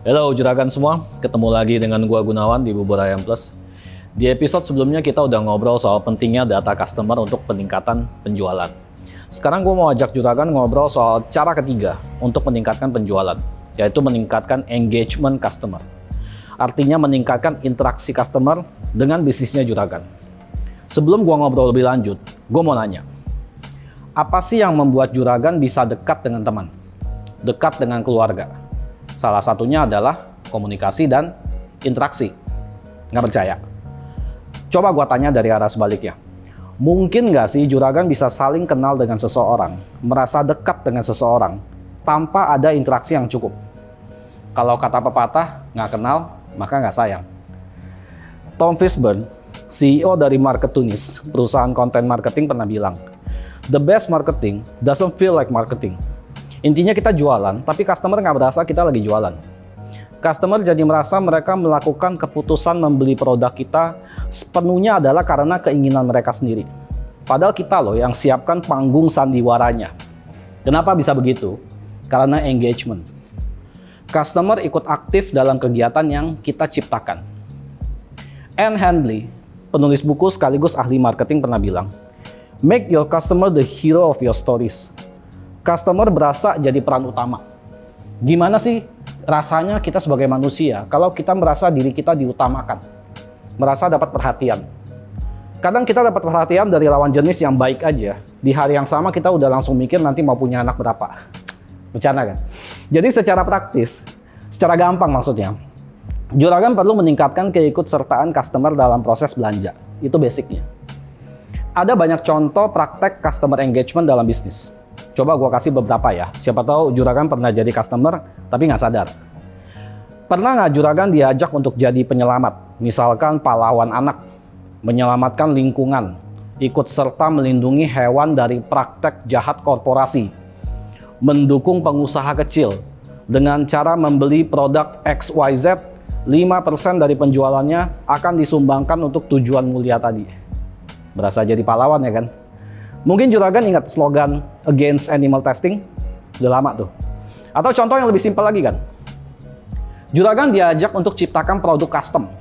Halo juragan semua, ketemu lagi dengan gua Gunawan di Bubur Ayam Plus. Di episode sebelumnya kita udah ngobrol soal pentingnya data customer untuk peningkatan penjualan. Sekarang gua mau ajak juragan ngobrol soal cara ketiga untuk meningkatkan penjualan, yaitu meningkatkan engagement customer. Artinya meningkatkan interaksi customer dengan bisnisnya juragan. Sebelum gua ngobrol lebih lanjut, gua mau nanya, apa sih yang membuat juragan bisa dekat dengan teman, dekat dengan keluarga? Salah satunya adalah komunikasi dan interaksi. Nggak percaya? Coba gua tanya dari arah sebaliknya. Mungkin nggak sih juragan bisa saling kenal dengan seseorang, merasa dekat dengan seseorang, tanpa ada interaksi yang cukup? Kalau kata pepatah, nggak kenal, maka nggak sayang. Tom Fishburne, CEO dari Marketunis, perusahaan konten marketing, pernah bilang, "The best marketing doesn't feel like marketing." Intinya kita jualan, tapi customer nggak berasa kita lagi jualan. Customer jadi merasa mereka melakukan keputusan membeli produk kita sepenuhnya adalah karena keinginan mereka sendiri. Padahal kita loh yang siapkan panggung sandiwaranya. Kenapa bisa begitu? Karena engagement. Customer ikut aktif dalam kegiatan yang kita ciptakan. Anne Handley, penulis buku sekaligus ahli marketing, pernah bilang, "Make your customer the hero of your stories." Customer berasa jadi peran utama. Gimana sih rasanya kita sebagai manusia kalau kita merasa diri kita diutamakan, merasa dapat perhatian? Kadang kita dapat perhatian dari lawan jenis yang baik aja, di hari yang sama kita udah langsung mikir nanti mau punya anak berapa. Bercanda kan? Jadi secara praktis, secara gampang maksudnya, juragan perlu meningkatkan keikutsertaan customer dalam proses belanja. Itu basicnya. Ada banyak contoh praktek customer engagement dalam bisnis. Coba gua kasih beberapa ya, siapa tahu juragan pernah jadi customer tapi nggak sadar. Pernah nggak juragan diajak untuk jadi penyelamat? Misalkan pahlawan anak, menyelamatkan lingkungan, ikut serta melindungi hewan dari praktek jahat korporasi, mendukung pengusaha kecil dengan cara membeli produk XYZ, 5% dari penjualannya akan disumbangkan untuk tujuan mulia tadi. Berasa jadi pahlawan ya kan? Mungkin juragan ingat slogan Against Animal Testing? Udah lama tuh. Atau contoh yang lebih simpel lagi kan? Juragan diajak untuk ciptakan produk custom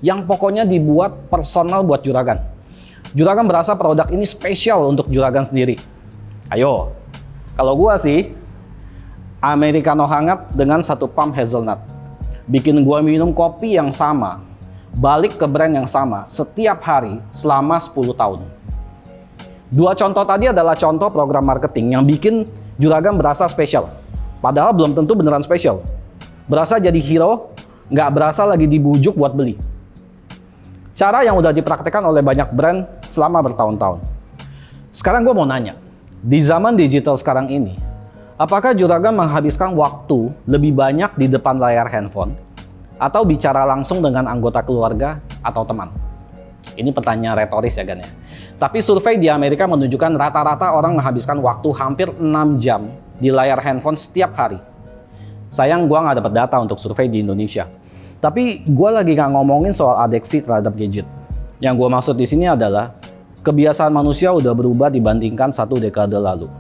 yang pokoknya dibuat personal buat juragan. Juragan berasa produk ini spesial untuk juragan sendiri. Ayo, kalau gua sih Americano hangat dengan satu pump hazelnut. Bikin gua minum kopi yang sama, balik ke brand yang sama setiap hari selama 10 tahun. Dua contoh tadi adalah contoh program marketing yang bikin juragan berasa spesial. Padahal belum tentu beneran spesial. Berasa jadi hero, nggak berasa lagi dibujuk buat beli. Cara yang udah dipraktekkan oleh banyak brand selama bertahun-tahun. Sekarang gue mau nanya, di zaman digital sekarang ini, apakah juragan menghabiskan waktu lebih banyak di depan layar handphone atau bicara langsung dengan anggota keluarga atau teman? Ini pertanyaan retoris ya kan ya. Tapi survei di Amerika menunjukkan rata-rata orang menghabiskan waktu hampir 6 jam di layar handphone setiap hari. Sayang gua nggak dapat data untuk survei di Indonesia. Tapi gua lagi nggak ngomongin soal adiksi terhadap gadget. Yang gua maksud di sini adalah kebiasaan manusia udah berubah dibandingkan 1 dekade lalu.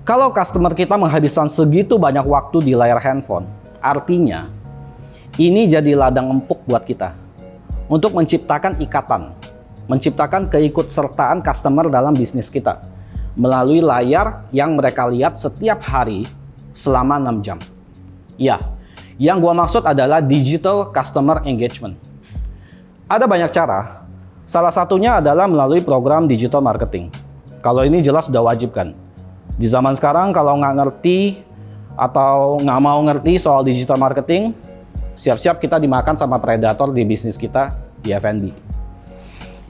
Kalau customer kita menghabiskan segitu banyak waktu di layar handphone, artinya ini jadi ladang empuk buat kita untuk menciptakan ikatan, menciptakan keikutsertaan customer dalam bisnis kita melalui layar yang mereka lihat setiap hari selama 6 jam. Ya, yang gua maksud adalah digital customer engagement. Ada banyak cara, salah satunya adalah melalui program digital marketing. Kalau ini jelas sudah wajib kan. Di zaman sekarang kalau nggak ngerti atau nggak mau ngerti soal digital marketing, siap-siap kita dimakan sama predator di bisnis kita di F&B.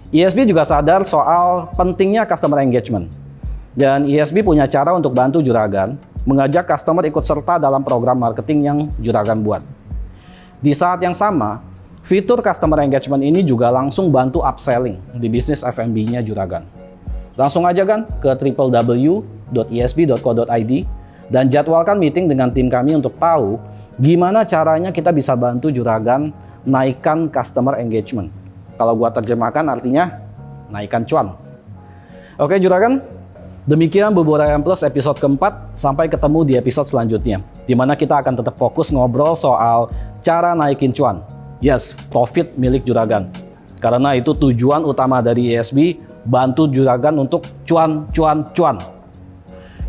ISB juga sadar soal pentingnya customer engagement. Dan ISB punya cara untuk bantu juragan mengajak customer ikut serta dalam program marketing yang juragan buat. Di saat yang sama, fitur customer engagement ini juga langsung bantu upselling di bisnis F&B-nya juragan. Langsung aja kan ke www.isb.co.id dan jadwalkan meeting dengan tim kami untuk tahu gimana caranya kita bisa bantu juragan naikkan customer engagement. Kalau gua terjemahkan artinya naikkan cuan. Oke juragan, Demikian Bubur Ayam Plus episode keempat, sampai ketemu di episode selanjutnya, di mana kita akan tetap fokus ngobrol soal cara naikin cuan. Yes, profit milik juragan. Karena itu tujuan utama dari ISB, bantu juragan untuk cuan.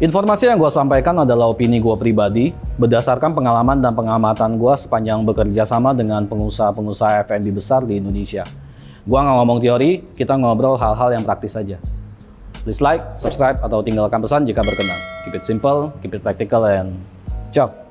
Informasi yang gue sampaikan adalah opini gue pribadi, berdasarkan pengalaman dan pengamatan gue sepanjang bekerja sama dengan pengusaha-pengusaha F&B besar di Indonesia. Gue nggak ngomong teori, kita ngobrol hal-hal yang praktis saja. Please like, subscribe, atau tinggalkan pesan jika berkenan. Keep it simple, keep it practical, and ciao!